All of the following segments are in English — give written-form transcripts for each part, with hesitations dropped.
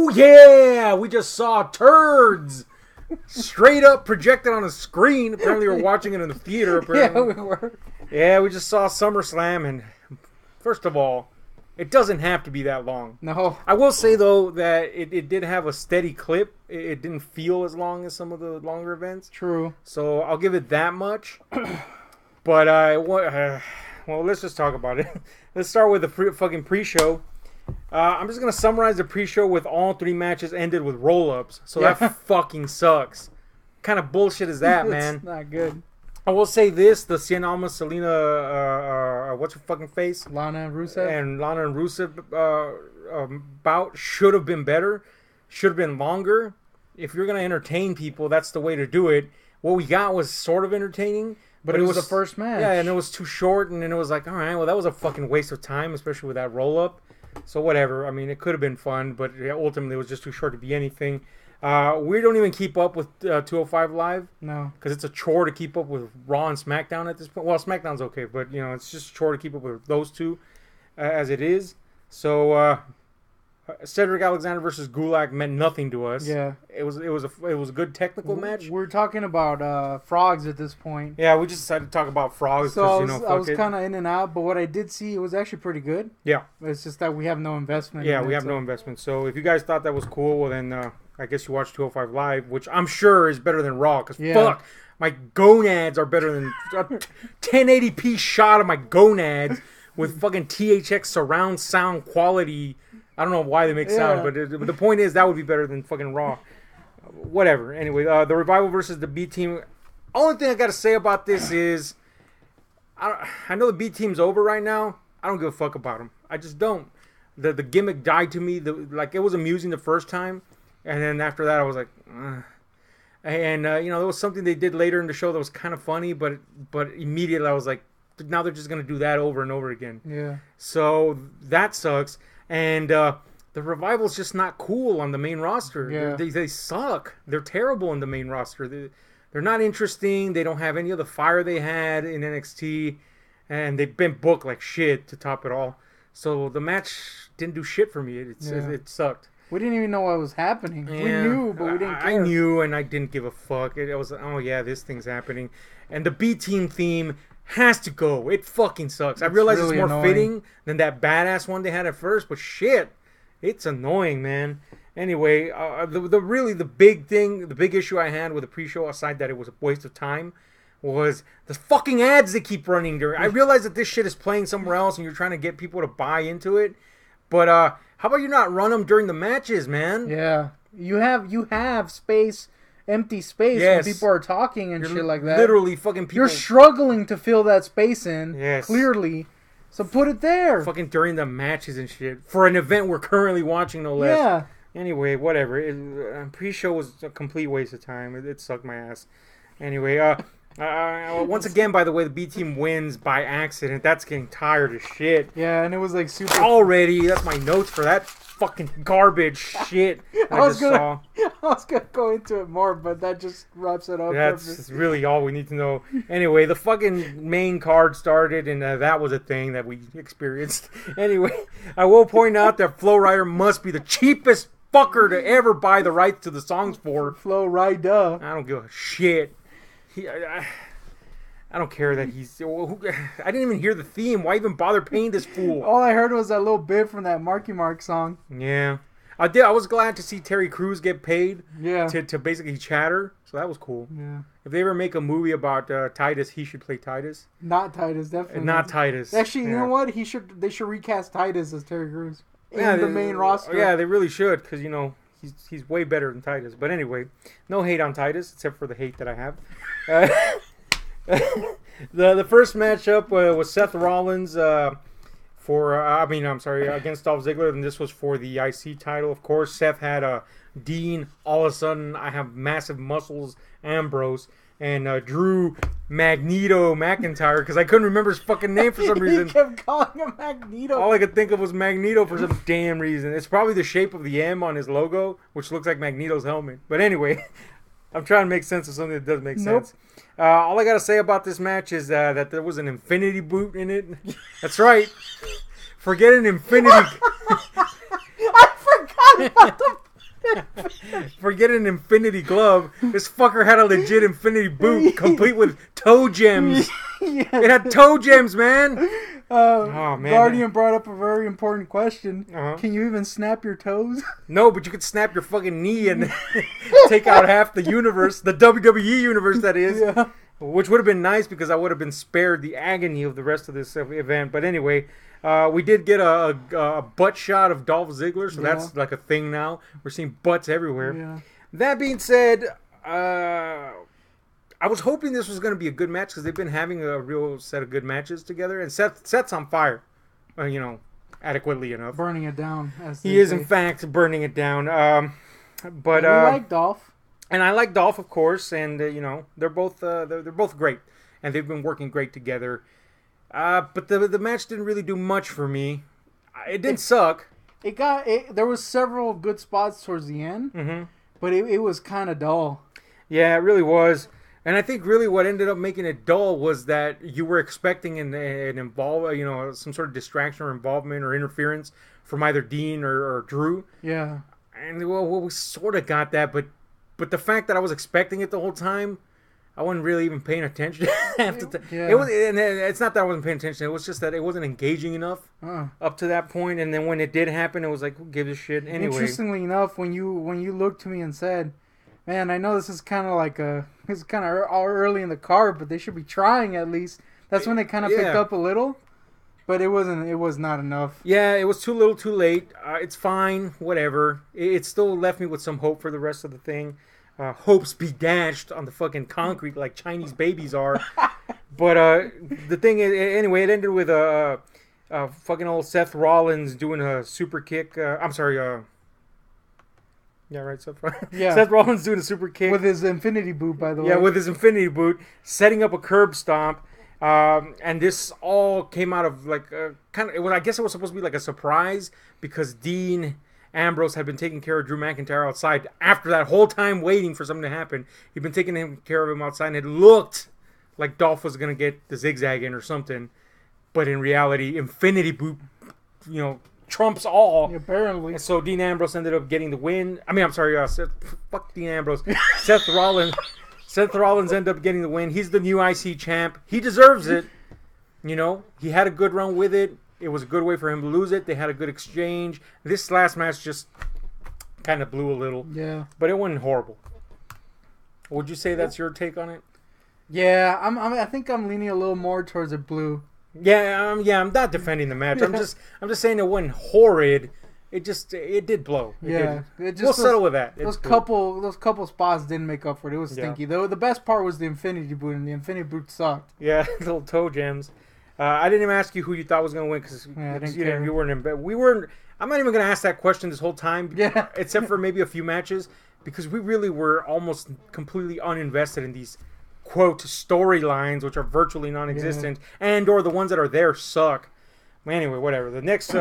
Oh, yeah! We just saw turds straight up projected on a screen. Apparently, we're watching it in the theater. Apparently. Yeah, we were. Yeah, we just saw SummerSlam, and first of all, it doesn't have to be that long. No. I will say, though, that it did have a steady clip. It didn't feel as long as some of the longer events. True. So I'll give it that much. But, well, let's just talk about it. Let's start with the fucking pre-show. I'm just going to summarize the pre-show with all 3 matches ended with roll-ups. So that fucking sucks. What kind of bullshit is that, man? It's not good. I will say this. The Cien Almas, Selena, what's her fucking face? Lana and Rusev bout should have been better. Should have been longer. If you're going to entertain people, that's the way to do it. What we got was sort of entertaining. But it was the first match. Yeah, and it was too short, and then it was like, all right, well, that was a fucking waste of time, especially with that roll-up. So whatever. I mean, it could have been fun, but ultimately it was just too short to be anything. We don't even keep up with 205 Live. No. Because it's a chore to keep up with Raw and SmackDown at this point. Well, SmackDown's okay, but, it's just a chore to keep up with those two as it is. So, Cedric Alexander versus Gulak meant nothing to us. Yeah. It was a good technical match. We're talking about frogs at this point. Yeah, we just decided to talk about frogs. So I was kind of in and out, but what I did see, it was actually pretty good. Yeah. It's just that we have no investment. Yeah, we have no investment. So if you guys thought that was cool, well then I guess you watched 205 Live, which I'm sure is better than Raw. Because fuck, my gonads are better than a 1080p shot of my gonads with fucking THX surround sound quality. I don't know why they make sound, but the point is that would be better than fucking Raw. Whatever. Anyway, the Revival versus the B Team. Only thing I got to say about this is, I know the B Team's over right now. I don't give a fuck about them. I just don't. The gimmick died to me. It was amusing the first time, and then after that I was like, ugh. And there was something they did later in the show that was kind of funny, but immediately I was like, now they're just gonna do that over and over again. Yeah. So that sucks. And the Revival's just not cool on the main roster. Yeah. They suck. They're terrible in the main roster. They're not interesting. They don't have any of the fire they had in NXT. And they've been booked like shit to top it all. So the match didn't do shit for me. It sucked. We didn't even know what was happening. Yeah. We knew, but we didn't care. I knew, and I didn't give a fuck. It was, oh yeah, this thing's happening. And the B-Team theme has to go. It fucking sucks. I realize really it's more fitting than that badass one they had at first, but shit, it's annoying, man. Anyway, the big issue I had with the pre-show, aside that it was a waste of time, was the fucking ads they keep running during. I realize that this shit is playing somewhere else and you're trying to get people to buy into it, but how about you not run them during the matches, man? Yeah, you have space. Empty space when people are talking and shit like that. Literally fucking people. You're struggling to fill that space in. Yes. Clearly. So put it there. Fucking during the matches and shit. For an event we're currently watching, no less. Yeah. Anyway, whatever. Pre-show was a complete waste of time. It sucked my ass. Anyway, once again, by the way, the B Team wins by accident. That's getting tired as shit. Yeah, and it was like super... Already, that's my notes for that fucking garbage shit I was gonna go into it more, but that just wraps it up. That's really all we need to know. Anyway, the fucking main card started, and that was a thing that we experienced. Anyway, I will point out that Flo Rida must be the cheapest fucker to ever buy the rights to the songs for. Flo Rida. I don't give a shit. I don't care that he's... I didn't even hear the theme. Why even bother paying this fool? All I heard was that little bit from that Marky Mark song. Yeah. I was glad to see Terry Crews get paid to basically chatter. So that was cool. Yeah. If they ever make a movie about Titus, he should play Titus. Not Titus, definitely. Not Titus. Actually, you know what? They should recast Titus as Terry Crews in the main roster. Yeah, they really should, because, he's way better than Titus. But anyway, no hate on Titus, except for the hate that I have. The first matchup was Seth Rollins against Dolph Ziggler, and this was for the IC title. Of course, Seth had Dean. All of a sudden, I have massive muscles, Ambrose, and Drew Magneto McIntyre, because I couldn't remember his fucking name for some reason. He kept calling him Magneto. All I could think of was Magneto for some damn reason. It's probably the shape of the M on his logo, which looks like Magneto's helmet. But anyway, I'm trying to make sense of something that doesn't make sense. All I gotta say about this match is that there was an infinity boot in it. That's right. Forget an infinity. I forgot about Forget an infinity glove. This fucker had a legit infinity boot, complete with toe gems. It had toe gems, man. Oh man! Guardian brought up a very important question. Can you even snap your toes? No, but you could snap your fucking knee and take out half the universe, the WWE universe, that is. Yeah. Which would have been nice because I would have been spared the agony of the rest of this event. But anyway, we did get a butt shot of Dolph Ziggler, so that's like a thing now. We're seeing butts everywhere. Yeah. That being said, I was hoping this was going to be a good match because they've been having a real set of good matches together. And Seth's on fire, adequately enough. Burning it down. He is, in fact, burning it down. But we like Dolph. And I like Dolph, of course, and they're both great, and they've been working great together. But the match didn't really do much for me. It didn't suck. There was several good spots towards the end, but it was kind of dull. Yeah, it really was. And I think really what ended up making it dull was that you were expecting an some sort of distraction or involvement or interference from either Dean or Drew. Yeah. And well, we sort of got that, but the fact that I was expecting it the whole time, I wasn't really even paying attention. It's not that I wasn't paying attention. It was just that it wasn't engaging enough up to that point. And then when it did happen, it was like, who gives a shit anyway? Interestingly enough, when you looked to me and said, "Man, I know this is kind of early in the card, but they should be trying at least." That's when it kind of picked up a little. But it was not enough. Yeah, it was too little, too late. It's fine, whatever. It still left me with some hope for the rest of the thing. Hopes be dashed on the fucking concrete like Chinese babies are. But the thing is, anyway, it ended with a fucking old Seth Rollins doing a super kick. I'm sorry. Yeah, right. Seth Rollins doing a super kick with his infinity boot, by the way. Yeah, with his infinity boot, setting up a curb stomp. And this all came out of like I guess it was supposed to be like a surprise because Dean Ambrose had been taking care of Drew McIntyre outside after that whole time waiting for something to happen. He'd been taking care of him outside, and it looked like Dolph was gonna get the zigzag in or something, but in reality, Infinity Boot, trumps all. Apparently. And so Dean Ambrose ended up getting the win. I mean, I'm sorry, fuck Dean Ambrose, Seth Rollins ended up getting the win. He's the new IC champ. He deserves it. He had a good run with it. It was a good way for him to lose it. They had a good exchange. This last match just kind of blew a little. Yeah. But it wasn't horrible. Would you say that's your take on it? Yeah, I think I'm leaning a little more towards it blue. Yeah, I'm not defending the match. I'm just saying it wasn't horrid. It did blow. We'll settle with that. Those couple spots didn't make up for it. It was stinky. Though the best part was the Infinity Boot, and the Infinity Boot sucked. Yeah, little toe gems. I didn't even ask you who you thought was going to win because you weren't in bed. We weren't. I'm not even going to ask that question this whole time. Yeah. Except for maybe a few matches because we really were almost completely uninvested in these quote storylines, which are virtually non-existent, and or the ones that are there suck. Anyway, whatever. The next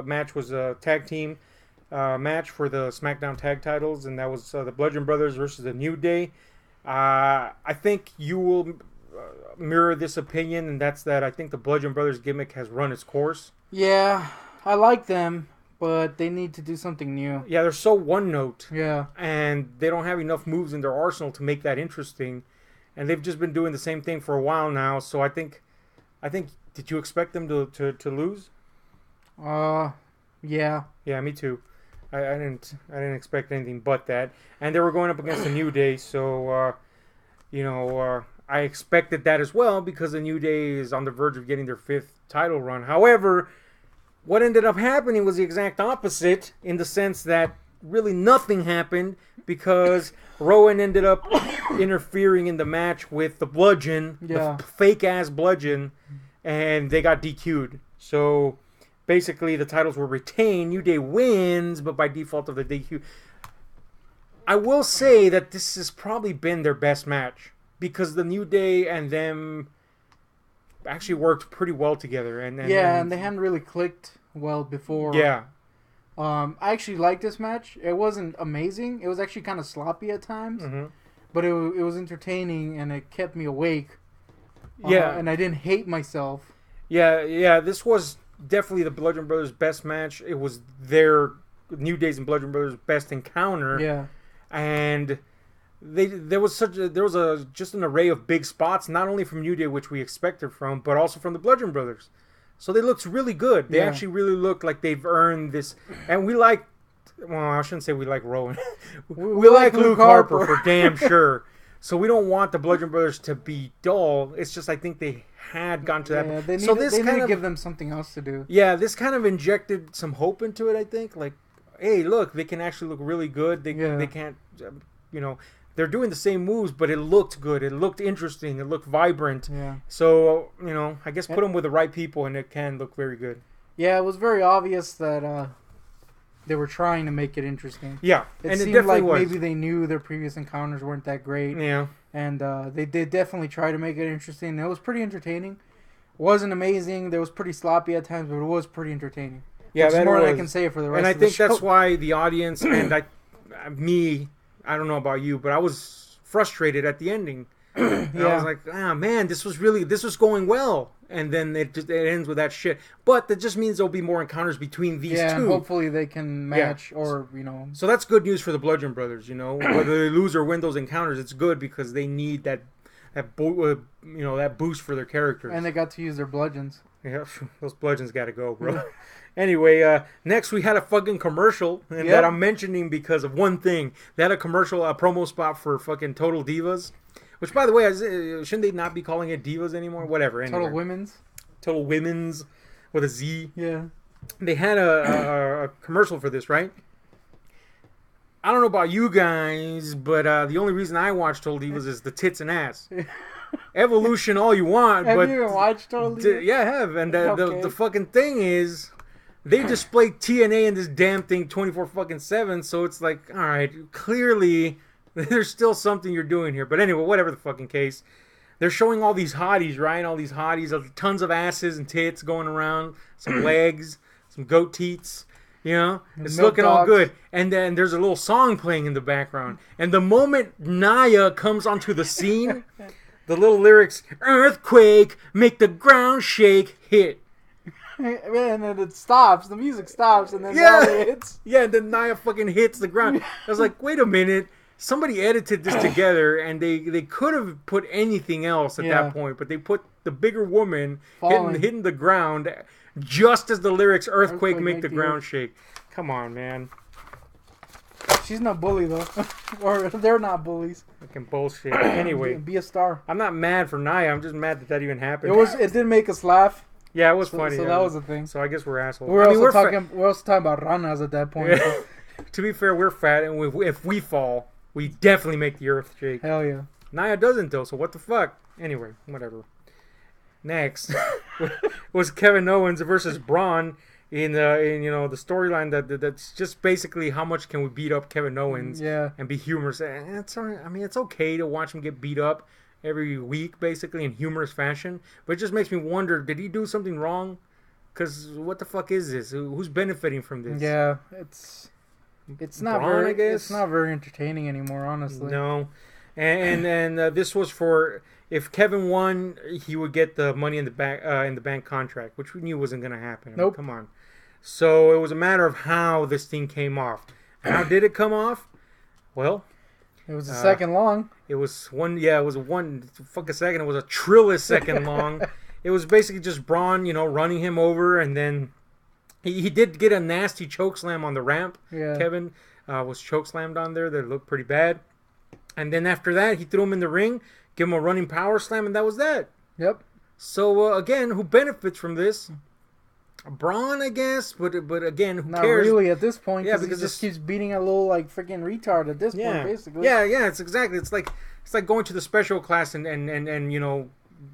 match was a tag team match for the SmackDown tag titles, and that was the Bludgeon Brothers versus the New Day. I think you will mirror this opinion, and that's that I think the Bludgeon Brothers gimmick has run its course. Yeah, I like them, but they need to do something new. Yeah, they're so one note. Yeah. And they don't have enough moves in their arsenal to make that interesting. And they've just been doing the same thing for a while now, so I think did you expect them to lose? Yeah. Yeah, me too. I didn't expect anything but that. And they were going up against the New Day, so I expected that as well because the New Day is on the verge of getting their 5th title run. However, what ended up happening was the exact opposite in the sense that really nothing happened because Rowan ended up interfering in the match with the Bludgeon, the fake-ass Bludgeon, and they got DQ'd. So basically the titles were retained. New Day wins, but by default of the DQ. I will say that this has probably been their best match because the New Day and them actually worked pretty well together. And they hadn't really clicked well before. Yeah. I actually liked this match. It wasn't amazing. It was actually kind of sloppy at times. Mm-hmm. But it was entertaining and it kept me awake. Yeah. And I didn't hate myself. Yeah. This was definitely the Bludgeon Brothers' best match. It was their New Day's and Bludgeon Brothers' best encounter. Yeah. And there was just an array of big spots, not only from New Day, which we expected from, but also from the Bludgeon Brothers. So they looked really good. They actually really look like they've earned this. And we like, well, I shouldn't say we like Rowan. we like Luke Harper for damn sure. So we don't want the Bludgeon Brothers to be dull. It's just I think they had gone to that. Yeah, they need to give them something else to do. Yeah, this kind of injected some hope into it, I think. Like, hey, look, they can actually look really good. They can't, they're doing the same moves, but it looked good. It looked interesting. It looked vibrant. Yeah. So, I guess put them with the right people, and it can look very good. Yeah, it was very obvious that they were trying to make it interesting. Yeah, it seemed like maybe they knew their previous encounters weren't that great. Yeah. And they did definitely try to make it interesting. It was pretty entertaining. It wasn't amazing. It was pretty sloppy at times, but it was pretty entertaining. Yeah, that's more than I can say for the rest of the show. And I think that's why the audience and I don't know about you, but I was frustrated at the ending. I was like, man, this was going well. And then it ends with that shit. But that just means there'll be more encounters between these two. Yeah, hopefully they can match or. So that's good news for the Bludgeon Brothers, Whether they lose or win those encounters, it's good because they need that boost for their characters. And they got to use their bludgeons. Yeah, those bludgeons got to go, bro. Anyway, next we had a fucking commercial, and that I'm mentioning because of one thing. They had a promo spot for fucking Total Divas, which, by the way, shouldn't they not be calling it Divas anymore? Whatever. Anyway. Total Women's with a Z. Yeah. They had a commercial for this, right? I don't know about you guys, but the only reason I watch Total Divas is the tits and ass. Evolution all you want, have but you even watched Total Divas? Yeah, I have. And the fucking thing is, they display TNA in this damn thing 24/7. So it's like, all right, clearly there's still something you're doing here. But anyway, whatever the fucking case, they're showing all these hotties, right? All these hotties, tons of asses and tits going around, some legs, some goat teats. It's looking all good. And then there's a little song playing in the background. And the moment Nia comes onto the scene, the little lyrics, "Earthquake, make the ground shake," hit. And then it stops. The music stops, and then Nia hits. Yeah, and then Nia fucking hits the ground. I was like, wait a minute. Somebody edited this together, and they could have put anything else at that point, but they put the bigger woman hitting the ground just as the lyrics, "Earthquake, make the ground shake." Come on, man. She's not bully, though. Or they're not bullies. Fucking bullshit. Anyway. Be a star. I'm not mad for Nia. I'm just mad that even happened. It did make us laugh. Yeah, it was funny. So that was the thing. So I guess we're assholes. We're also talking about ranas at that point. Yeah. To be fair, we're fat, and if we fall, we definitely make the earth shake. Hell yeah. Nia doesn't, though, so what the fuck? Anyway, whatever. Next was Kevin Owens versus Braun in the storyline that's just basically how much can we beat up Kevin Owens and be humorous. It's all right. I mean, it's okay to watch him get beat up every week, basically, in humorous fashion. But it just makes me wonder, did he do something wrong? Because what the fuck is this? Who's benefiting from this? Yeah, it's not Braun, I guess? It's not very entertaining anymore, honestly. No. And this was for, if Kevin won, he would get the money in the bank contract, which we knew wasn't going to happen. Nope. Come on. So it was a matter of how this thing came off. How did it come off? Well, it was a second long. It was one. Yeah, it was a second. It was a trillion second long. It was basically just Braun, running him over, and then he did get a nasty chokeslam on the ramp. Yeah. Kevin was chokeslammed on there. That looked pretty bad. And then after that, he threw him in the ring, gave him a running power slam, and that was that. Yep. So again, who benefits from this? Braun, I guess, but again, who Not cares? Not really at this point. Yeah, because he just keeps beating a little freaking retard at this point, basically. Yeah. It's exactly. It's like going to the special class and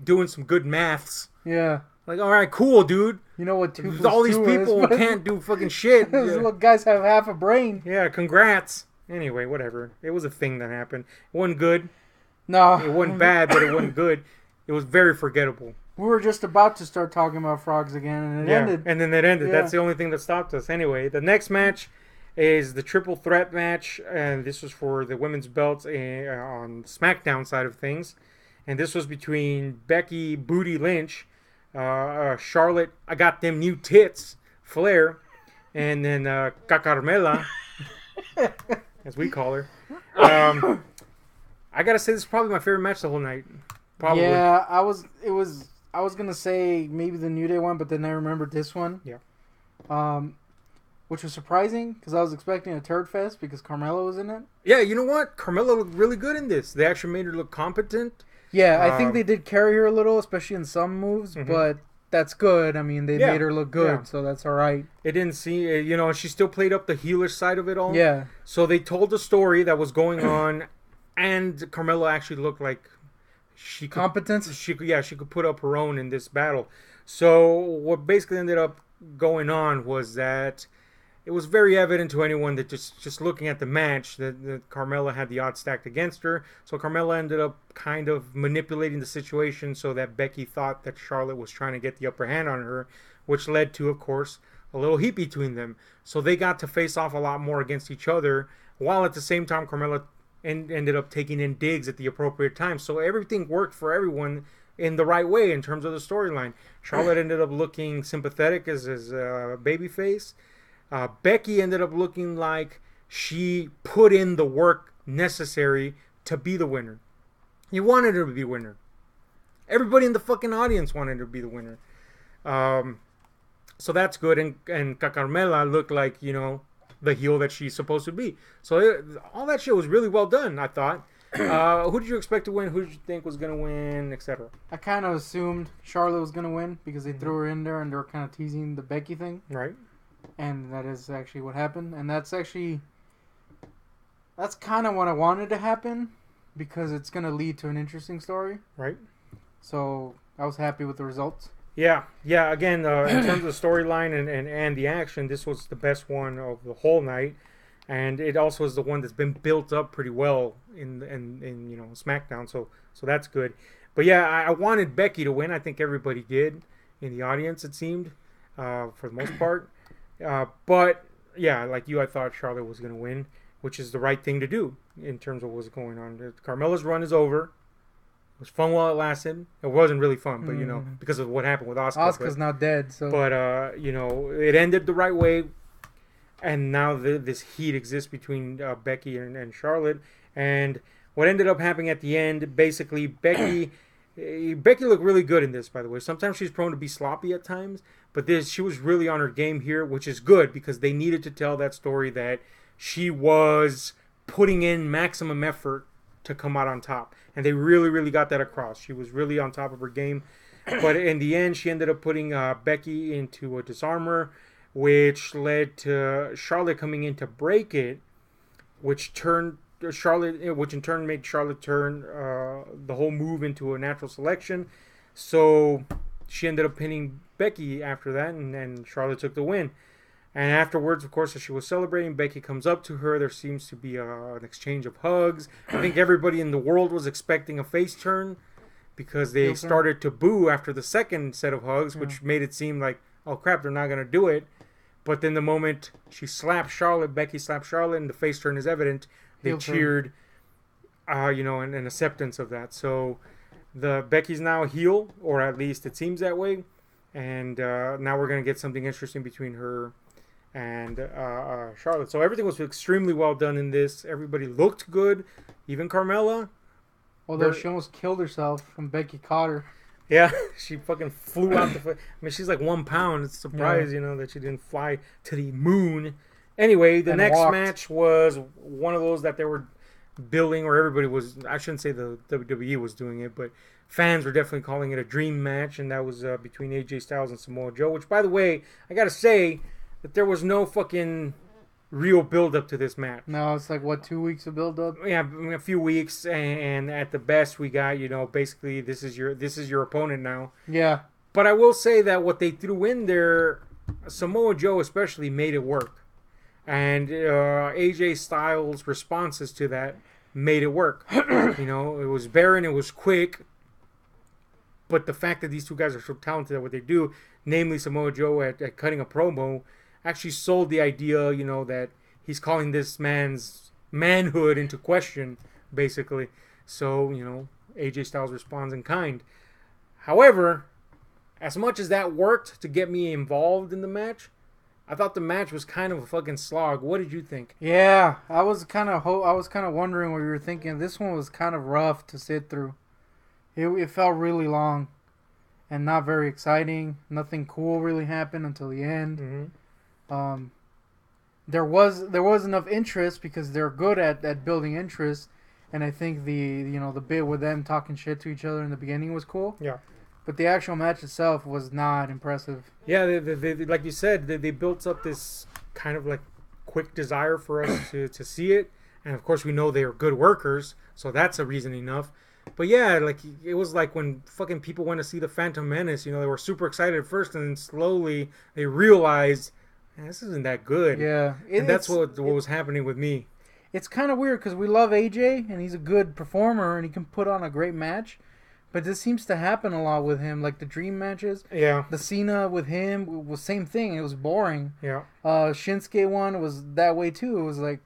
doing some good maths. Yeah. Like, all right, cool, dude. You know what? 2 + all these 2 people is, can't do fucking shit. Those little guys have half a brain. Yeah, congrats. Anyway, whatever. It was a thing that happened. It wasn't good. No. It wasn't bad, but it wasn't good. It was very forgettable. We were just about to start talking about frogs again, and it ended. And then it ended. Yeah. That's the only thing that stopped us. Anyway, the next match is the triple threat match, and this was for the women's belts on SmackDown side of things. And this was between Becky Booty Lynch, Charlotte, I got them new tits, Flair, and then Cacarmela, as we call her. I gotta say, this is probably my favorite match the whole night. Probably. Yeah, I was gonna say maybe the New Day one, but then I remembered this one. Yeah. Which was surprising because I was expecting a turd fest because Carmella was in it. Yeah, you know what? Carmella looked really good in this. They actually made her look competent. Yeah, I think they did carry her a little, especially in some moves, but that's good. I mean, they made her look good, so that's all right. It didn't see, she still played up the healer side of it all. Yeah. So they told the story that was going on, and Carmella actually looked like she could... Competence? She could put up her own in this battle. So what basically ended up going on was that it was very evident to anyone that just looking at the match that Carmella had the odds stacked against her. So Carmella ended up kind of manipulating the situation so that Becky thought that Charlotte was trying to get the upper hand on her, which led to, of course, a little heat between them. So they got to face off a lot more against each other, while at the same time Carmella ended up taking in digs at the appropriate time. So everything worked for everyone in the right way in terms of the storyline. Charlotte ended up looking sympathetic as a babyface. Becky ended up looking like she put in the work necessary to be the winner. You wanted her to be the winner. Everybody in the fucking audience wanted her to be the winner. So that's good. And Carmella looked like, the heel that she's supposed to be. So all that shit was really well done, I thought. Who did you expect to win? Who did you think was going to win, etc.? I kind of assumed Charlotte was going to win because they threw her in there and they were kind of teasing the Becky thing. Right. And that is actually what happened. And that's kind of what I wanted to happen because it's going to lead to an interesting story. Right. So I was happy with the results. Yeah. Again, in terms of the storyline and the action, this was the best one of the whole night. And it also is the one that's been built up pretty well in SmackDown. So that's good. But yeah, I wanted Becky to win. I think everybody did in the audience, it seemed, for the most part. But yeah, like you, I thought Charlotte was going to win, which is the right thing to do in terms of what's going on. Carmella's run is over. It was fun while it lasted. It wasn't really fun, but because of what happened with Asuka. Asuka's now dead, so. But it ended the right way, and now this heat exists between Becky and Charlotte. And what ended up happening at the end, basically, Becky looked really good in this, by the way. Sometimes she's prone to be sloppy at times, but she was really on her game here, which is good because they needed to tell that story that she was putting in maximum effort to come out on top. And they really, really got that across. She was really on top of her game. But in the end, she ended up putting Becky into a disarmor, which led to Charlotte coming in to break it, which in turn made Charlotte turn the whole move into a natural selection. So she ended up pinning Becky after that, and Charlotte took the win. And afterwards, of course, as she was celebrating, Becky comes up to her. There seems to be an exchange of hugs. I think everybody in the world was expecting a face turn because they started to boo after the second set of hugs, which made it seem like, oh crap, they're not going to do it. But then the moment she slapped Charlotte, Becky slapped Charlotte, and the face turn is evident, they cheered, an acceptance of that. So Becky's now a heel, or at least it seems that way. And now we're going to get something interesting between her and Charlotte. So everything was extremely well done in this. Everybody looked good, even Carmella. Although she almost killed herself when Becky caught her. Yeah, she fucking flew out the... I mean, she's like 1 pound. It's a surprise, that she didn't fly to the moon. Anyway, the next match was one of those that they were building, or everybody was... I shouldn't say the WWE was doing it, but fans were definitely calling it a dream match, and that was between AJ Styles and Samoa Joe, which, by the way, I gotta say that there was no fucking real build-up to this match. No, it's like, 2 weeks of build-up? Yeah, a few weeks, and at the best we got, basically this is your opponent now. Yeah. But I will say that what they threw in there, Samoa Joe especially, made it work. And AJ Styles' responses to that made it work. It was barren, it was quick, but the fact that these two guys are so talented at what they do, namely Samoa Joe at cutting a promo, actually sold the idea, that he's calling this man's manhood into question, basically. So, AJ Styles responds in kind. However, as much as that worked to get me involved in the match, I thought the match was kind of a fucking slog. What did you think? Yeah, I was kind of wondering what you were thinking. This one was kind of rough to sit through. It felt really long, and not very exciting. Nothing cool really happened until the end. Mm-hmm. There was enough interest because they're good at building interest, and I think the bit with them talking shit to each other in the beginning was cool. Yeah. But the actual match itself was not impressive. Yeah, they like you said, they built up this kind of like quick desire for us to see it. And of course we know they are good workers, so that's a reason enough. But yeah, like it was like when fucking people went to see the Phantom Menace, they were super excited at first and then slowly they realized, this isn't that good. Yeah. And that's what was happening with me. It's kind of weird because we love AJ and he's a good performer and he can put on a great match. But this seems to happen a lot with him, like the dream matches. Yeah. The Cena with him was same thing. It was boring. Yeah. Shinsuke one was that way too. It was like,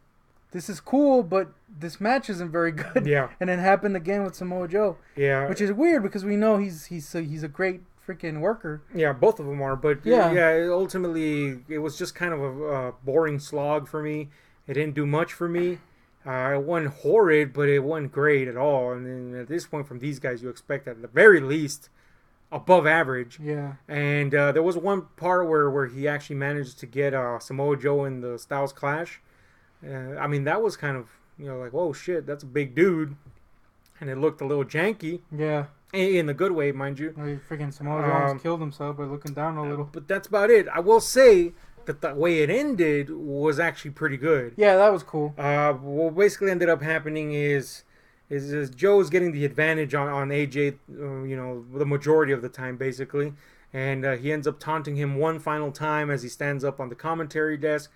this is cool, but this match isn't very good. Yeah. And it happened again with Samoa Joe. Yeah. Which is weird because we know he's a great freaking worker. Yeah, both of them are. But yeah, ultimately it was just kind of a boring slog for me. It didn't do much for me. It wasn't horrid, but it wasn't great at all. And then at this point, from these guys, you expect at the very least above average. Yeah. And there was one part where he actually managed to get Samoa Joe in the Styles Clash. I mean, that was kind of like, whoa, shit, that's a big dude, and it looked a little janky. Yeah. In the good way, mind you. Freaking Samoa Joe almost killed himself by looking down a little. But that's about it. I will say that the way it ended was actually pretty good. Yeah, that was cool. What basically ended up happening is Joe's getting the advantage on AJ, the majority of the time, basically. And he ends up taunting him one final time as he stands up on the commentary desk.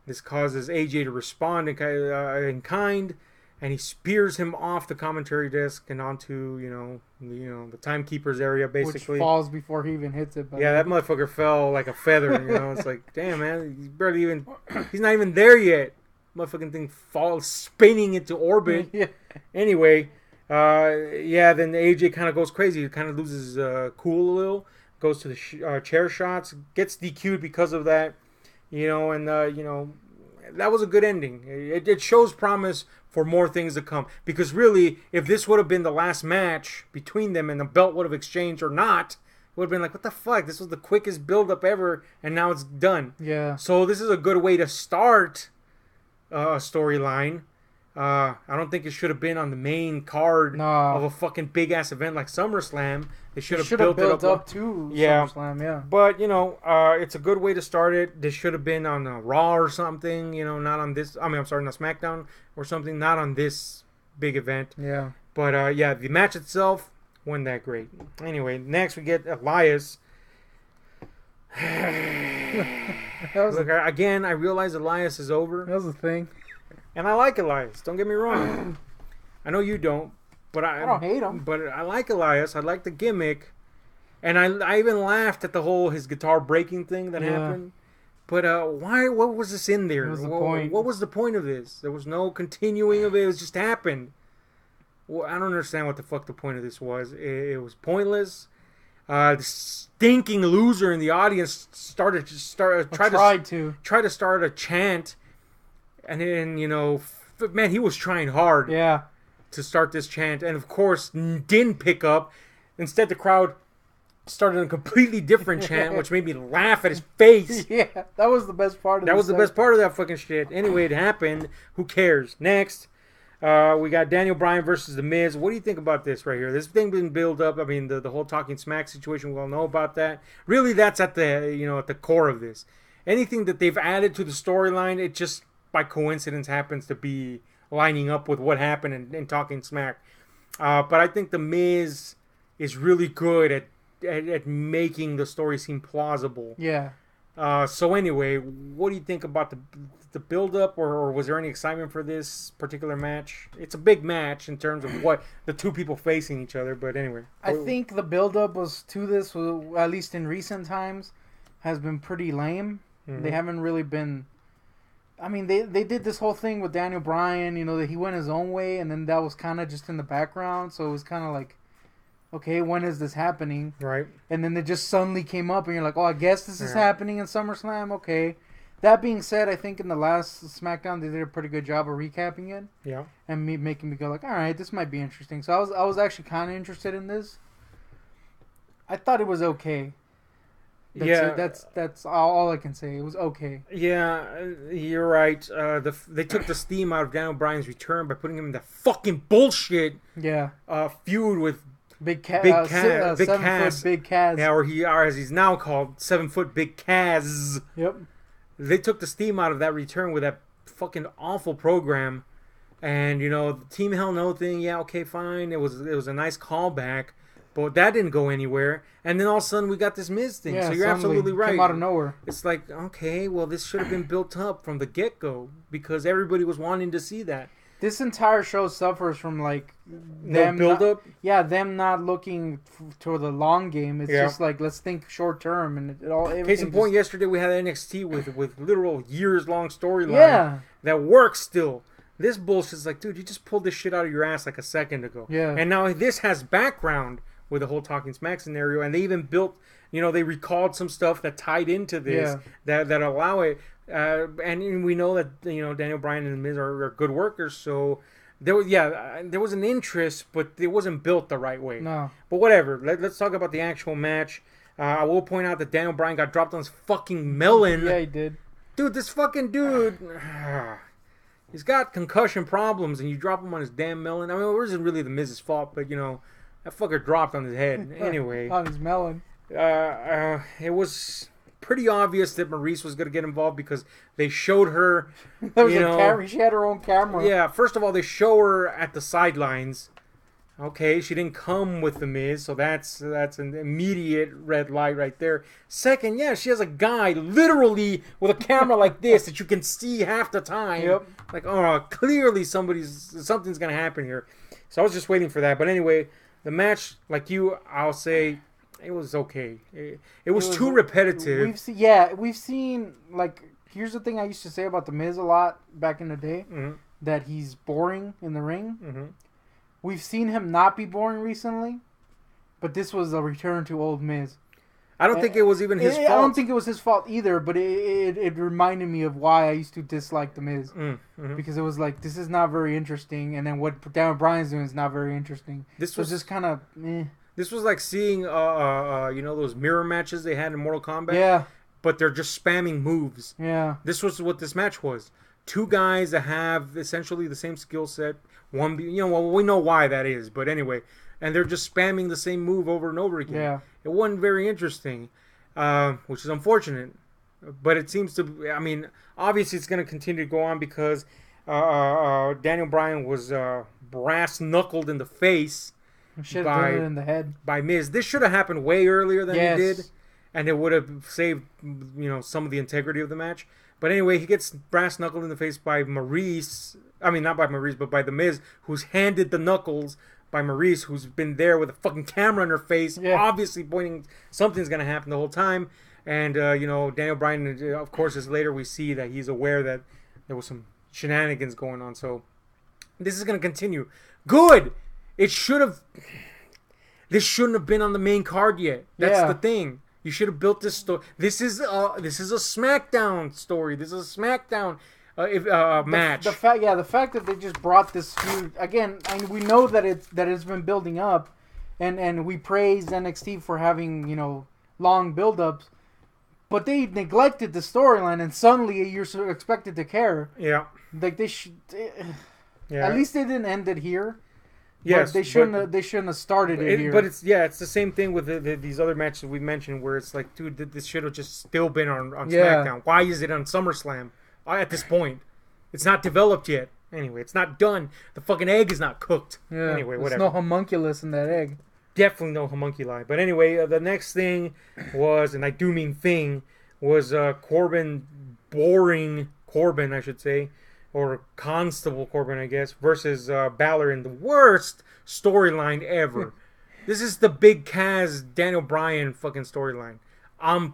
This causes AJ to respond in kind, and he spears him off the commentary desk and onto, the timekeeper's area, basically. Which falls before he even hits it. Yeah, that motherfucker fell like a feather, It's like, damn, man, he's not even there yet. Motherfucking thing falls, spinning into orbit. Yeah. Anyway, then AJ kind of goes crazy. He kind of loses cool a little, goes to the chair shots, gets DQ'd because of that. That was a good ending. It shows promise for more things to come. Because really, if this would have been the last match between them and the belt would have exchanged or not, it would have been like, what the fuck? This was the quickest build-up ever, and now it's done. Yeah. So this is a good way to start a storyline. I don't think it should have been on the main card of a fucking big-ass event like SummerSlam. They should have built it up to SummerSlam, yeah. But, it's a good way to start it. This should have been on Raw or something, not on this. I'm sorry, not SmackDown or something, not on this big event. Yeah. But, the match itself wasn't that great. Anyway, next we get Elias. Again, I realize Elias is over. That was the thing. And I like Elias. Don't get me wrong. I know you don't, but I don't hate him. But I like Elias. I like the gimmick, and I even laughed at his guitar breaking thing that happened. But why? What was this in there? What was the point? What was the point of this? There was no continuing of it. It just happened. Well, I don't understand what the fuck the point of this was. It was pointless. The stinking loser in the audience tried to start a chant. And then, man, he was trying hard to start this chant. And, of course, didn't pick up. Instead, the crowd started a completely different chant, which made me laugh at his face. Yeah, that was the best part of that. That was the best part of that fucking shit. Anyway, it happened. Who cares? Next, we got Daniel Bryan versus The Miz. What do you think about this right here? This thing been built up. I mean, the whole talking smack situation, we all know about that. Really, that's at the core of this. Anything that they've added to the storyline, it just by coincidence happens to be lining up with what happened in talking smack. But I think The Miz is really good at making the story seem plausible. Yeah. So anyway, what do you think about the build-up, or was there any excitement for this particular match? It's a big match in terms of what the two people facing each other, but anyway. I think the build-up to this, at least in recent times, has been pretty lame. Mm-hmm. They haven't really been... I mean, they did this whole thing with Daniel Bryan, that he went his own way, and then that was kind of just in the background, so it was kind of like, okay, when is this happening? Right. And then it just suddenly came up, and you're like, oh, I guess this is happening in SummerSlam, okay. That being said, I think in the last SmackDown they did a pretty good job of recapping it. Yeah. And making me go like, all right, this might be interesting. So I was actually kind of interested in this. I thought it was okay. That's all I can say. It was okay. Yeah, you're right. They took the steam out of Daniel Bryan's return by putting him in the fucking bullshit. Yeah. Feud with Big Kaz. Big Kaz. Big Kaz. Yeah, or as he's now called, 7 foot Big Kaz. Yep. They took the steam out of that return with that fucking awful program, and the Team Hell No thing. Yeah, okay, fine. It was a nice callback. But that didn't go anywhere. And then all of a sudden we got this Miz thing. Yeah, so you're absolutely right. Came out of nowhere. It's like, okay, well, this should have been built up from the get-go because everybody was wanting to see that. This entire show suffers from, like, them build-up? Yeah, them not looking toward the long game. It's just like, let's think short-term. And it all. Case in point, yesterday we had NXT with literal years-long storyline that works still. This bullshit's like, dude, you just pulled this shit out of your ass like a second ago. Yeah. And now this has background with the whole Talking Smack scenario, and they even built, they recalled some stuff that tied into this that allow it, and we know that Daniel Bryan and The Miz are good workers, so there was an interest, but it wasn't built the right way. No, but whatever. Let's talk about the actual match. I will point out that Daniel Bryan got dropped on his fucking melon. Yeah, he did. Dude, this fucking dude. He's got concussion problems, and you drop him on his damn melon. I mean, it wasn't really The Miz's fault, but that fucker dropped on his head. Anyway. On his melon. It was pretty obvious that Maurice was going to get involved because they showed her. There was a camera. She had her own camera. Yeah, first of all, they show her at the sidelines. Okay, she didn't come with The Miz, so that's an immediate red light right there. Second, she has a guy literally with a camera like this that you can see half the time. Yep. Like, oh, clearly something's going to happen here. So I was just waiting for that. But anyway, the match, like I'll say, it was okay. It was too repetitive. We've seen, like, here's the thing I used to say about The Miz a lot back in the day, that he's boring in the ring. Mm-hmm. We've seen him not be boring recently, but this was a return to old Miz. I don't think it was even his fault. I don't think it was his fault either, but it reminded me of why I used to dislike The Miz. Mm-hmm. Because it was like, this is not very interesting, and then what Daniel Bryan's doing is not very interesting. This was just kind of This was like seeing, those mirror matches they had in Mortal Kombat? Yeah. But they're just spamming moves. Yeah. This was what this match was. Two guys that have essentially the same skill set. We know why that is, but anyway. And they're just spamming the same move over and over again. Yeah. It wasn't very interesting, which is unfortunate. But it seems to, obviously it's going to continue to go on because Daniel Bryan was brass-knuckled in the face. Should have done it in the head. By Miz. This should have happened way earlier than it did. And it would have saved, some of the integrity of the match. But anyway, he gets brass-knuckled in the face by Maurice. I mean, not by Maurice, but by The Miz, who's handed the knuckles by Maurice, who's been there with a fucking camera in her face, obviously pointing something's going to happen the whole time. And, Daniel Bryan, of course, as later we see that he's aware that there was some shenanigans going on. So this is going to continue. Good! This shouldn't have been on the main card yet. That's the thing. You should have built this story. This is a SmackDown story. This is a SmackDown match. The fact that they just brought this feud again. I mean, we know that it's been building up, and we praise NXT for having long build-ups, but they neglected the storyline, and suddenly you're expected to care. Yeah, like they should. At least they didn't end it here. Yes, but they shouldn't have started it here. But it's the same thing with these other matches we mentioned, where it's like, dude, this should have just still been on SmackDown. Why is it on SummerSlam at this point? It's not developed yet. Anyway, it's not done. The fucking egg is not cooked. Yeah, anyway, whatever. There's no homunculus in that egg. Definitely no homunculi. But anyway, the next thing was, and I do mean thing, was Corbin, I should say, or Constable Corbin, I guess, versus Balor in the worst storyline ever. This is the Big Kaz Daniel Bryan fucking storyline. I'm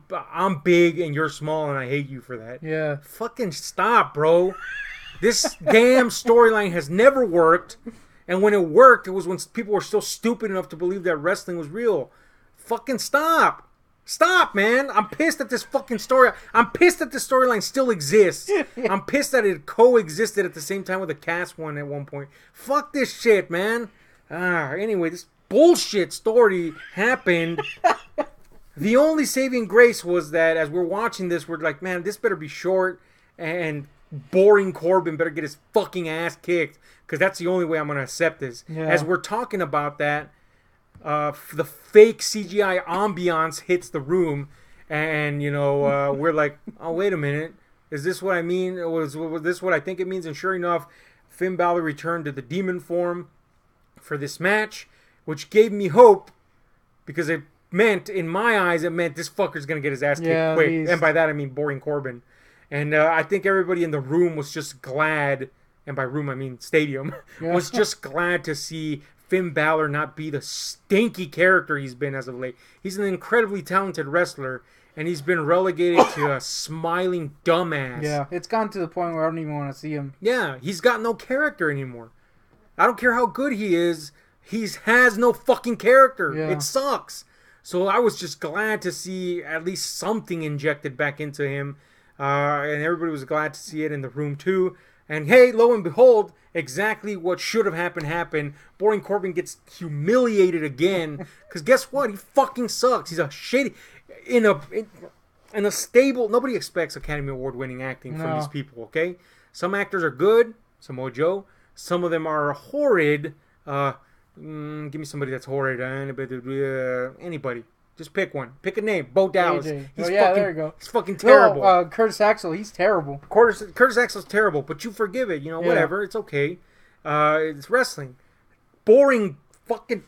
big and you're small and I hate you for that. Yeah. Fucking stop, bro. This damn storyline has never worked. And when it worked, it was when people were still stupid enough to believe that wrestling was real. Fucking stop. Stop, man. I'm pissed that this fucking story... I'm pissed that this storyline still exists. I'm pissed that it coexisted at the same time with the cast one at one point. Fuck this shit, man. Anyway, this bullshit story happened. The only saving grace was that as we're watching this, we're like, man, this better be short, and boring Corbin better get his fucking ass kicked, because that's the only way I'm going to accept this. Yeah. As we're talking about that, the fake CGI ambiance hits the room, and we're like, oh, wait a minute, is this what I mean? Was this what I think it means? And sure enough, Finn Balor returned to the demon form for this match, which gave me hope, because it meant, in my eyes, this fucker's gonna get his ass kicked quick, and by that I mean boring Corbin. And I think everybody in the room was just glad, and by room I mean stadium, was just glad to see Finn Balor not be the stinky character he's been as of late. He's an incredibly talented wrestler, and he's been relegated to a smiling dumbass. Yeah, it's gone to the point where I don't even want to see him. Yeah, he's got no character anymore. I don't care how good he is, he has no fucking character. Yeah. It sucks. So I was just glad to see at least something injected back into him, and everybody was glad to see it in the room too. And hey, lo and behold, exactly what should have happened. Boring Corbin gets humiliated again. Because guess what? He fucking sucks. He's a shitty... In a stable... Nobody expects Academy Award winning acting from these people, okay? Some actors are good. Samoa Joe. Some of them are horrid. Give me somebody that's horrid. Anybody. Just pick one. Pick a name. Bo Dallas. He's there you go. He's fucking terrible. No, Curtis Axel, he's terrible. Curtis Axel's terrible, but you forgive it. Whatever. It's okay. It's wrestling. Boring fucking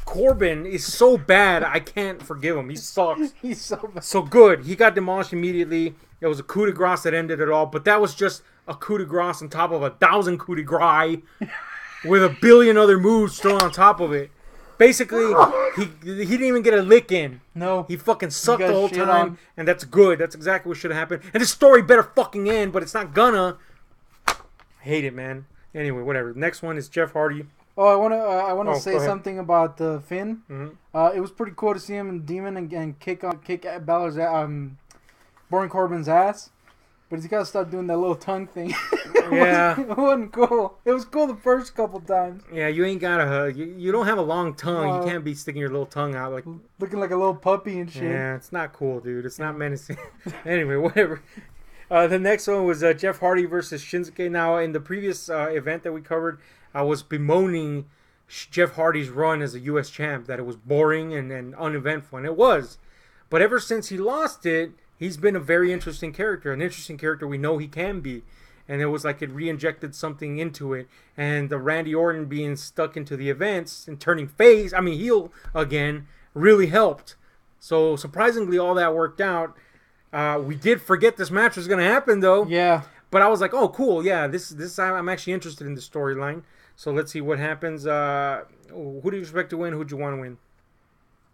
Corbin is so bad, I can't forgive him. He sucks. He's so bad. So good. He got demolished immediately. It was a coup de grace that ended it all, but that was just a coup de grace on top of 1,000 coup de grace with a billion other moves still on top of it. Basically, he didn't even get a lick in. No. He fucking sucked the whole time, and that's good. That's exactly what should have happened. And this story better fucking end, but it's not gonna. I hate it, man. Anyway, whatever. The next one is Jeff Hardy. Oh, I want to say something about Finn. Mm-hmm. It was pretty cool to see him in Demon and kick Balor's Boring Corbin's ass. But he's got to stop doing that little tongue thing. Yeah. It wasn't cool. It was cool the first couple times. Yeah, you ain't got a... You don't have a long tongue. You can't be sticking your little tongue out like... Looking like a little puppy and shit. Yeah, it's not cool, dude. It's not menacing. Anyway, whatever. The next one was Jeff Hardy versus Shinsuke. Now, in the previous event that we covered, I was bemoaning Jeff Hardy's run as a U.S. champ, that it was boring and uneventful, and it was. But ever since he lost it, he's been a very interesting character, an interesting character we know he can be. And it was like it re-injected something into it. And the Randy Orton being stuck into the events and turning heel again, really helped. So surprisingly, all that worked out. We did forget this match was going to happen, though. Yeah. But I was like, oh, cool. Yeah, this I'm actually interested in the storyline. So let's see what happens. Who do you expect to win? Who'd you want to win?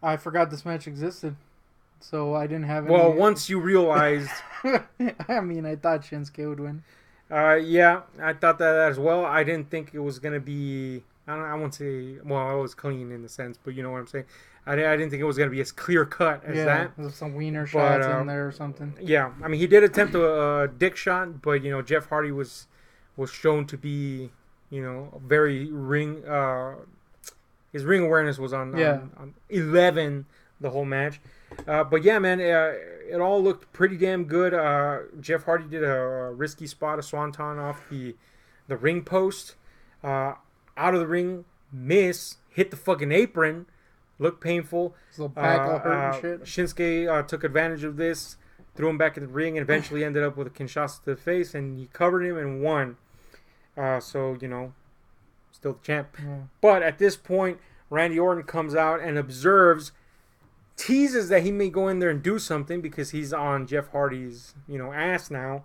I forgot this match existed. So I didn't have any... Well, once you realized... I mean, I thought Shinsuke would win. Yeah, I thought that as well. I didn't think it was going to be... I won't say... Well, I was clean in the sense, but you know what I'm saying. I didn't think it was going to be as clear-cut as that. Yeah, some wiener shots in there or something. Yeah, I mean, he did attempt a dick shot, but, Jeff Hardy was shown to be, very ring... his ring awareness was on 11 the whole match. But yeah, man, it all looked pretty damn good. Jeff Hardy did a risky spot, a swanton off the ring post. Out of the ring, hit the fucking apron. Looked painful. His little back all hurt and shit. Shinsuke took advantage of this, threw him back in the ring, and eventually ended up with a Kinshasa to the face, and he covered him and won. So, still the champ. Yeah. But at this point, Randy Orton comes out and teases that he may go in there and do something because he's on Jeff Hardy's, ass now.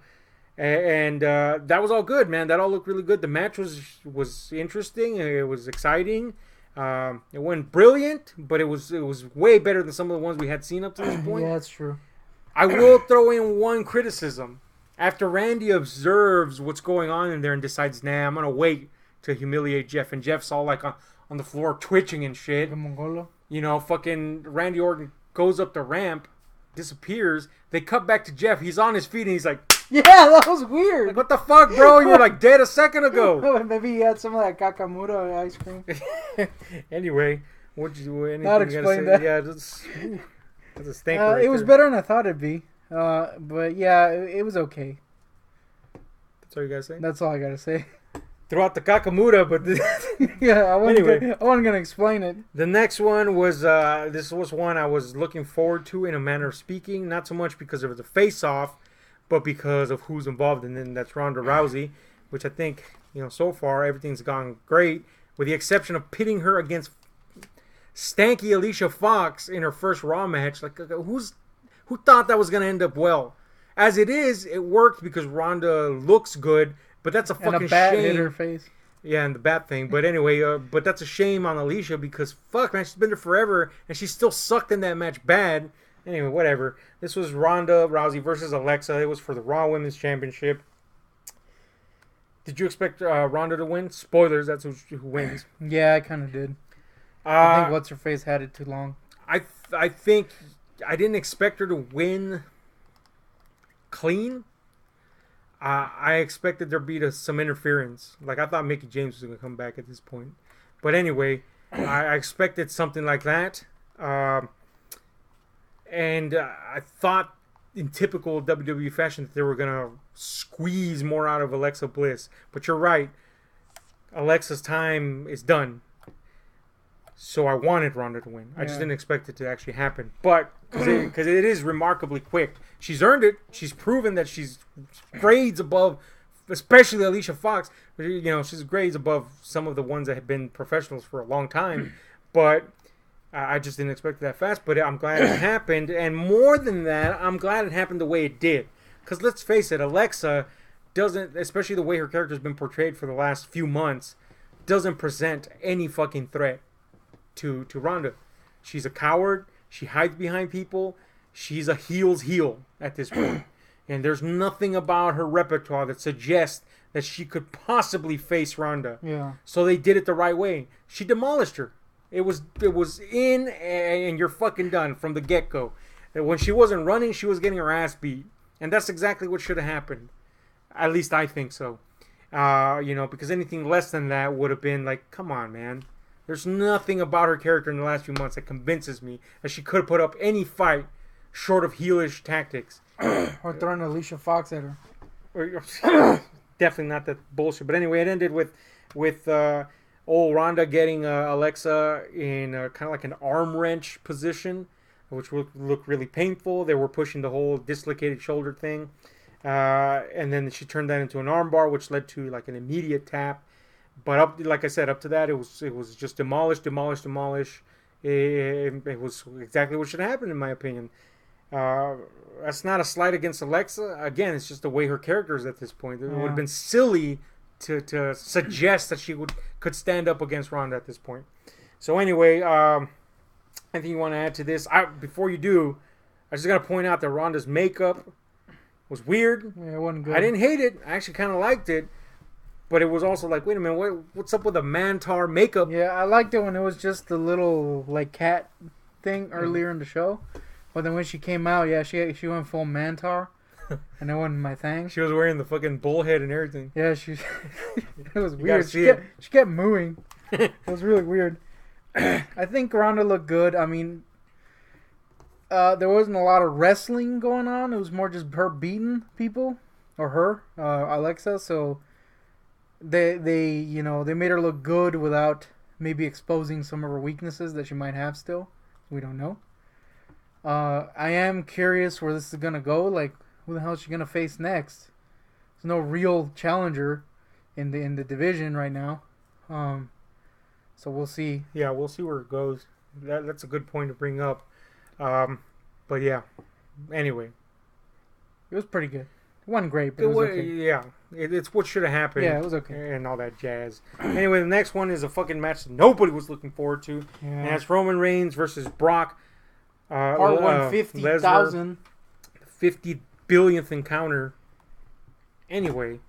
And that was all good, man. That all looked really good. The match was interesting. It was exciting. It wasn't brilliant, but it was way better than some of the ones we had seen up to this point. Yeah, that's true. I will throw in one criticism. After Randy observes what's going on in there and decides, I'm going to wait to humiliate Jeff. And Jeff's all like on the floor twitching and shit. The Mongolo? Fucking Randy Orton goes up the ramp disappears. They cut back to Jeff. He's on his feet and he's like, yeah, that was weird. Like, what the fuck, bro? You were like dead a second ago. Maybe he had some of that Kakamura ice cream. Anyway, anything Not explain that. Yeah, that's a stinker. Right it was better than I thought it'd be. But yeah, it was okay. That's all you gotta say? That's all I gotta say. Throughout the Kakamura, but yeah, I wasn't gonna explain it. The next one was this was one I was looking forward to in a manner of speaking, not so much because it was a face-off, but because of who's involved, and then that's Ronda Rousey, which I think so far everything's gone great, with the exception of pitting her against stanky Alicia Fox in her first Raw match. Like, who thought that was gonna end up well? As it is, it worked because Ronda looks good. But that's a fucking shame. And a bat hit her face. Yeah, and the bat thing. But anyway, but that's a shame on Alicia because, fuck, man, she's been there forever, and she still sucked in that match bad. Anyway, whatever. This was Ronda Rousey versus Alexa. It was for the Raw Women's Championship. Did you expect Ronda to win? Spoilers, that's who wins. Yeah, I kind of did. I think What's-Her-Face had it too long. I think I didn't expect her to win clean. I expected there be some interference. Like, I thought Mickie James was going to come back at this point. But anyway, I expected something like that. And I thought, in typical WWE fashion, that they were going to squeeze more out of Alexa Bliss. But you're right. Alexa's time is done. So I wanted Ronda to win. I just didn't expect it to actually happen. But, because it is remarkably quick. She's earned it. She's proven that she's grades above, especially Alicia Fox. She's grades above some of the ones that have been professionals for a long time. But I just didn't expect it that fast. But I'm glad it happened. And more than that, I'm glad it happened the way it did. Because let's face it, Alexa doesn't, especially the way her character's been portrayed for the last few months, doesn't present any fucking threat to Ronda. She's a coward. She hides behind people. She's a heel's heel at this point. And there's nothing about her repertoire that suggests that she could possibly face Ronda. Yeah. So they did it the right way. She demolished her. It was in and you're fucking done from the get-go. When she wasn't running, she was getting her ass beat. And that's exactly what should have happened. At least I think so. Because anything less than that would have been like, come on, man. There's nothing about her character in the last few months that convinces me that she could put up any fight short of heelish tactics. Or throwing Alicia Fox at her. Definitely not that bullshit. But anyway, it ended with old Ronda getting Alexa in kind of like an arm wrench position, which would look really painful. They were pushing the whole dislocated shoulder thing. And then she turned that into an arm bar, which led to like an immediate tap. But like I said, up to that, it was just demolish. It was exactly what should happen, in my opinion. That's not a slight against Alexa. Again, it's just the way her character is at this point. It would have been silly to suggest that she could stand up against Ronda at this point. So anyway, anything you want to add to this? Before you do, I just got to point out that Ronda's makeup was weird. Yeah, it wasn't good. I didn't hate it. I actually kind of liked it. But it was also like, wait a minute, what's up with the Mantar makeup? Yeah, I liked it when it was just the little like cat thing earlier in the show. But then when she came out, yeah, she went full Mantar, and that wasn't my thing. She was wearing the fucking bullhead and everything. Yeah, it was weird. She kept mooing. It was really weird. I think Ronda looked good. I mean, there wasn't a lot of wrestling going on. It was more just her beating people, or her, Alexa. So they made her look good without maybe exposing some of her weaknesses that she might have still. We don't know. I am curious where this is gonna go. Like, who the hell is she gonna face next? There's no real challenger in the division right now. So we'll see. Yeah, we'll see where it goes. That's a good point to bring up. But yeah. Anyway, it was pretty good. It wasn't great, but it was okay. Yeah, it's what should have happened. Yeah, it was okay. And all that jazz. Anyway, the next one is a fucking match that nobody was looking forward to. Yeah. And that's Roman Reigns versus Brock. Part 150,000. 50 billionth encounter. Anyway,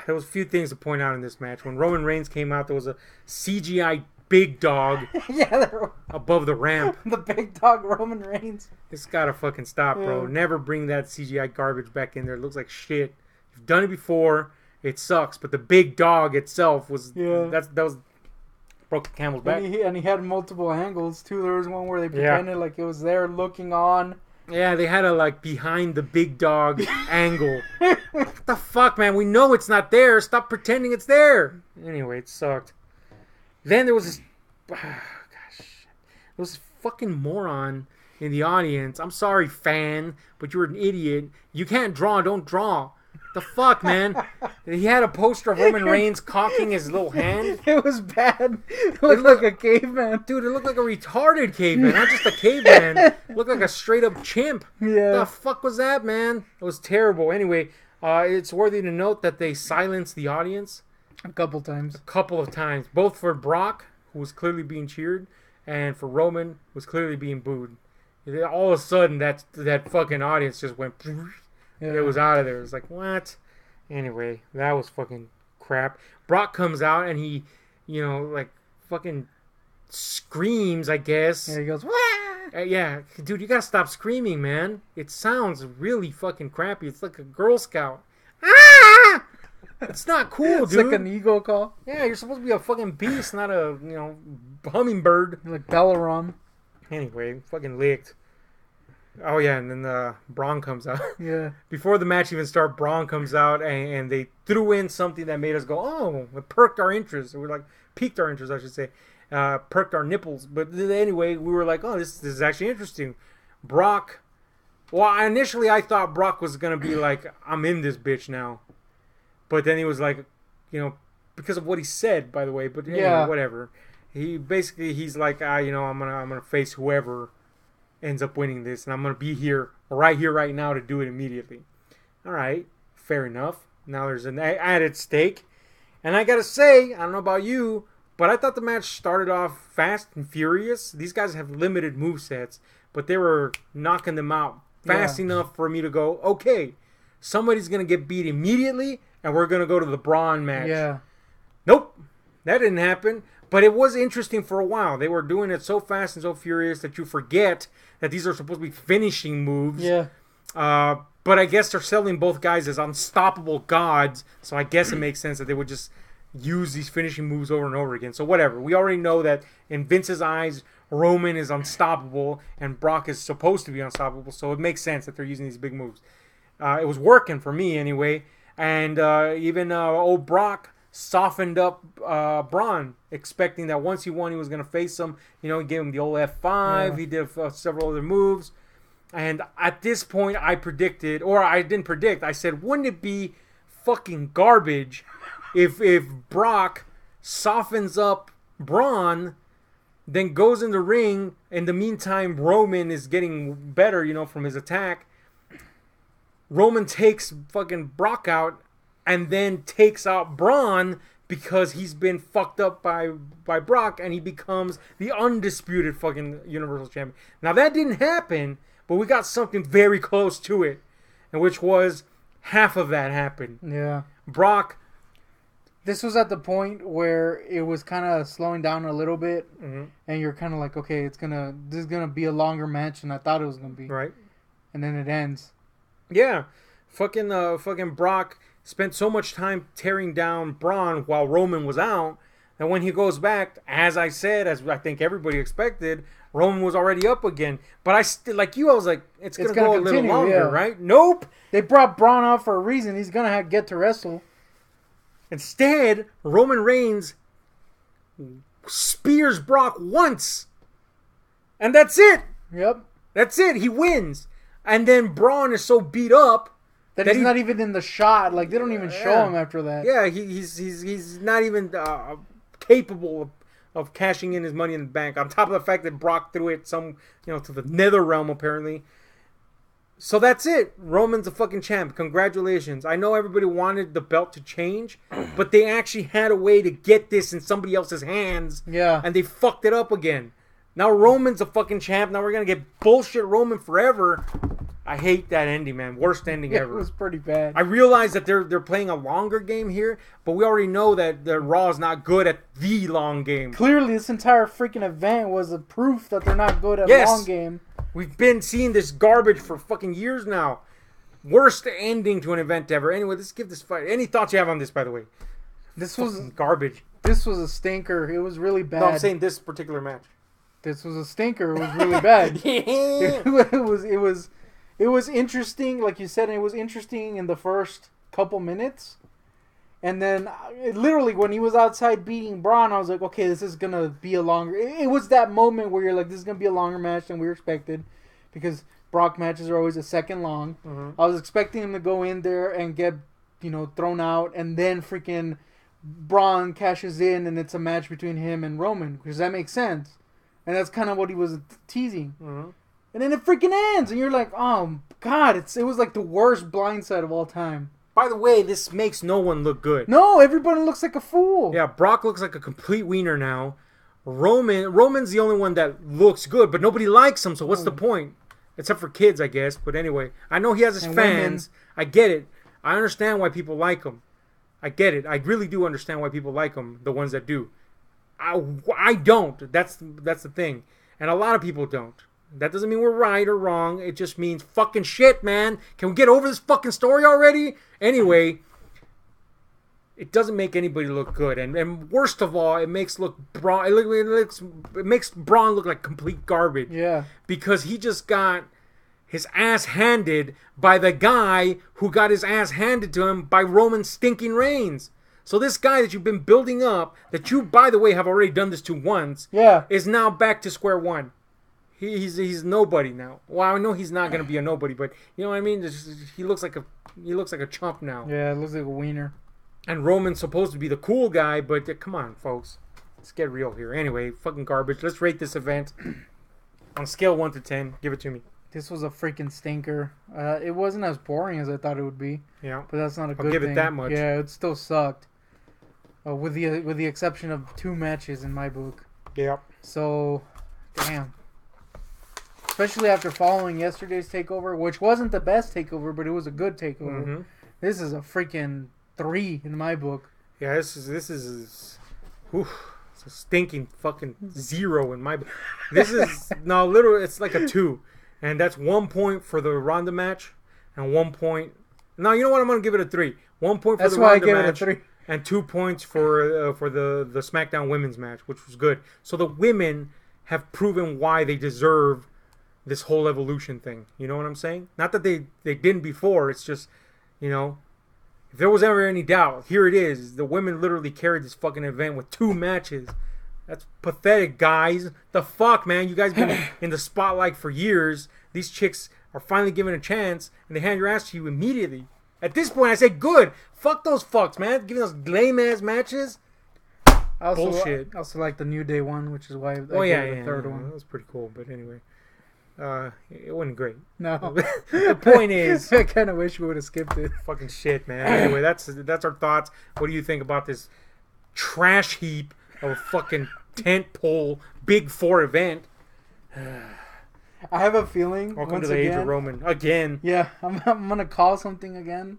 there was a few things to point out in this match. When Roman Reigns came out, there was a CGI big dog yeah, above the ramp. The big dog Roman Reigns. It's gotta fucking stop, bro. Yeah. Never bring that CGI garbage back in there. It looks like shit. You've done it before. It sucks. But the big dog itself was... Yeah. That was... Broke the camel's back. And he had multiple angles, too. There was one where they pretended like it was there looking on. Yeah, they had a, like, behind the big dog angle. What the fuck, man? We know it's not there. Stop pretending it's there. Anyway, it sucked. Then there was this... gosh. There was this fucking moron in the audience. I'm sorry, fan, but you were an idiot. You can't draw. Don't draw. The fuck, man? He had a poster of Roman Reigns cocking his little hand. It was bad. It looked like a caveman. Dude, it looked like a retarded caveman. Not just a caveman. It looked like a straight up chimp. Yeah. The fuck was that, man? It was terrible. Anyway, it's worthy to note that they silenced the audience. A couple times. A couple of times. Both for Brock, who was clearly being cheered, and for Roman, who was clearly being booed. All of a sudden, that fucking audience just went... Yeah. It was out of there. It was like, what? Anyway, that was fucking crap. Brock comes out and he, like, fucking screams, I guess. Yeah, he goes, wah! Yeah, dude, you gotta stop screaming, man. It sounds really fucking crappy. It's like a Girl Scout. Ah! It's not cool, it's dude. It's like an ego call. Yeah, you're supposed to be a fucking beast, not a, hummingbird. You're like Balor. Anyway, fucking licked. Oh, yeah, and then Braun comes out. Yeah. Before the match even started, Braun comes out, and they threw in something that made us go, oh, it perked our interest. We're like, piqued our interest, I should say. Perked our nipples. But anyway, we were like, oh, this is actually interesting. Brock, well, initially I thought Brock was going to be like, I'm in this bitch now. But then he was like, because of what he said, by the way, but anyway, whatever. He's like, I'm gonna face whoever ends up winning this, and I'm going to be here, right now, to do it immediately. All right, fair enough. Now there's an added stake. And I got to say, I don't know about you, but I thought the match started off fast and furious. These guys have limited movesets, but they were knocking them out fast enough for me to go, okay, somebody's going to get beat immediately, and we're going to go to the Braun match. Yeah. Nope, that didn't happen. But it was interesting for a while. They were doing it so fast and so furious that you forget that these are supposed to be finishing moves. Yeah. But I guess they're selling both guys as unstoppable gods, so I guess it makes sense that they would just use these finishing moves over and over again. So whatever. We already know that in Vince's eyes, Roman is unstoppable and Brock is supposed to be unstoppable, so it makes sense that they're using these big moves. It was working for me anyway. And even old Brock softened up Braun, expecting that once he won, he was going to face him. He gave him the old F5. Yeah. He did several other moves. And at this point, I predicted, or I didn't predict, I said, wouldn't it be fucking garbage if Brock softens up Braun, then goes in the ring, in the meantime, Roman is getting better, from his attack. Roman takes fucking Brock out, and then takes out Braun because he's been fucked up by Brock, and he becomes the undisputed fucking Universal Champion. Now, that didn't happen, but we got something very close to it, and which was half of that happened. Yeah. Brock. This was at the point where it was kind of slowing down a little bit, and you're kind of like, okay, this is gonna be a longer match than I thought it was gonna be. Right. And then it ends. Yeah. Fucking Brock spent so much time tearing down Braun while Roman was out that when he goes back, as I said, as I think everybody expected, Roman was already up again. But I still, like you, I was like, it's gonna go continue, a little longer, right? Nope. They brought Braun out for a reason. He's gonna get to wrestle. Instead, Roman Reigns spears Brock once, and that's it. Yep. That's it. He wins, and then Braun is so beat up that he's not even in the shot. Like, they don't even show him after that. Yeah, he's not even capable of cashing in his money in the bank. On top of the fact that Brock threw it to the nether realm, apparently. So that's it. Roman's a fucking champ. Congratulations. I know everybody wanted the belt to change, but they actually had a way to get this in somebody else's hands. Yeah. And they fucked it up again. Now Roman's a fucking champ. Now we're going to get bullshit Roman forever. I hate that ending, man. Worst ending ever. It was pretty bad. I realize that they're playing a longer game here, but we already know that the Raw is not good at the long game. Clearly, this entire freaking event was a proof that they're not good at long game. We've been seeing this garbage for fucking years now. Worst ending to an event ever. Anyway, let's give this fight. Any thoughts you have on this, by the way? This was garbage. This was a stinker. It was really bad. No, I'm saying this particular match. This was a stinker. It was really bad. Yeah. It was interesting, like you said. It was interesting in the first couple minutes, and then literally when he was outside beating Braun, I was like, okay, this is gonna be a longer. It was that moment where you're like, this is gonna be a longer match than we were expected, because Brock matches are always a second long. Mm-hmm. I was expecting him to go in there and get, thrown out, and then freaking Braun cashes in, and it's a match between him and Roman, because that makes sense, and that's kind of what he was teasing. Mm-hmm. And then it freaking ends, and you're like, oh, God, it was like the worst blindside of all time. By the way, this makes no one look good. No, everybody looks like a fool. Yeah, Brock looks like a complete wiener now. Roman's the only one that looks good, but nobody likes him, so what's the point? Except for kids, I guess. But anyway, I know he has his fans. Women. I get it. I understand why people like him. I get it. I really do understand why people like him, the ones that do. I don't. That's the thing. And a lot of people don't. That doesn't mean we're right or wrong. It just means fucking shit, man. Can we get over this fucking story already? Anyway, it doesn't make anybody look good. And worst of all, it makes Braun look like complete garbage. Yeah. Because he just got his ass handed by the guy who got his ass handed to him by Roman stinking Reigns. So this guy that you've been building up, that you, by the way, have already done this to once, is now back to square one. He's nobody now. Well, I know he's not going to be a nobody, but you know what I mean? He looks like a chump now. Yeah, it looks like a wiener. And Roman's supposed to be the cool guy, but come on, folks. Let's get real here. Anyway, fucking garbage. Let's rate this event on a scale 1 to 10. Give it to me. This was a freaking stinker. It wasn't as boring as I thought it would be. Yeah. But that's not a good thing. I'll give it that much. Yeah, it still sucked. With the exception of 2 matches in my book. Yeah. So, damn. Especially after following yesterday's takeover, which wasn't the best takeover, but it was a good takeover. Mm-hmm. This is a freaking 3 in my book. Yeah, this is it's a stinking fucking 0 in my book. This is literally it's like a 2, and that's 1 point for the Ronda match, and 1 point. No, you know what? I'm gonna give it a 3. 1 point for the Ronda match. That's why I gave it a 3. And 2 points for the SmackDown women's match, which was good. So the women have proven why they deserve this whole evolution thing. You know what I'm saying? Not that they didn't before. It's just, if there was ever any doubt, here it is. The women literally carried this fucking event with 2 matches. That's pathetic, guys. The fuck, man? You guys been in the spotlight for years. These chicks are finally given a chance, and they hand your ass to you immediately. At this point, I say good. Fuck those fucks, man. Giving us lame-ass matches. Bullshit. I also like the New Day one, which is why I gave the third one. That was pretty cool, but anyway. It wasn't great. No. The point is, I kind of wish we would have skipped it. Fucking shit, man. Anyway, that's our thoughts. What do you think about this trash heap of a fucking tent pole Big 4 event? I have a feeling. Welcome to the age of Roman again. Yeah, I'm gonna call something again.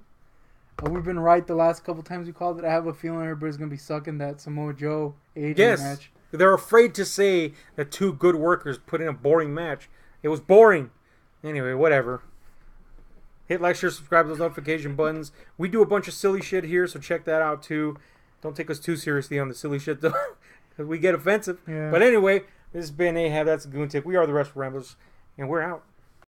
We've been right the last couple times we called it. I have a feeling everybody's gonna be sucking that Samoa Joe AJ match. They're afraid to say that 2 good workers put in a boring match. It was boring. Anyway, whatever. Hit like, share, subscribe, those notification buttons. We do a bunch of silly shit here, so check that out too. Don't take us too seriously on the silly shit though, because we get offensive. Yeah. But anyway, this has been Ahab. That's a Goon Tip. We are the Wrestle Ramblers, and we're out.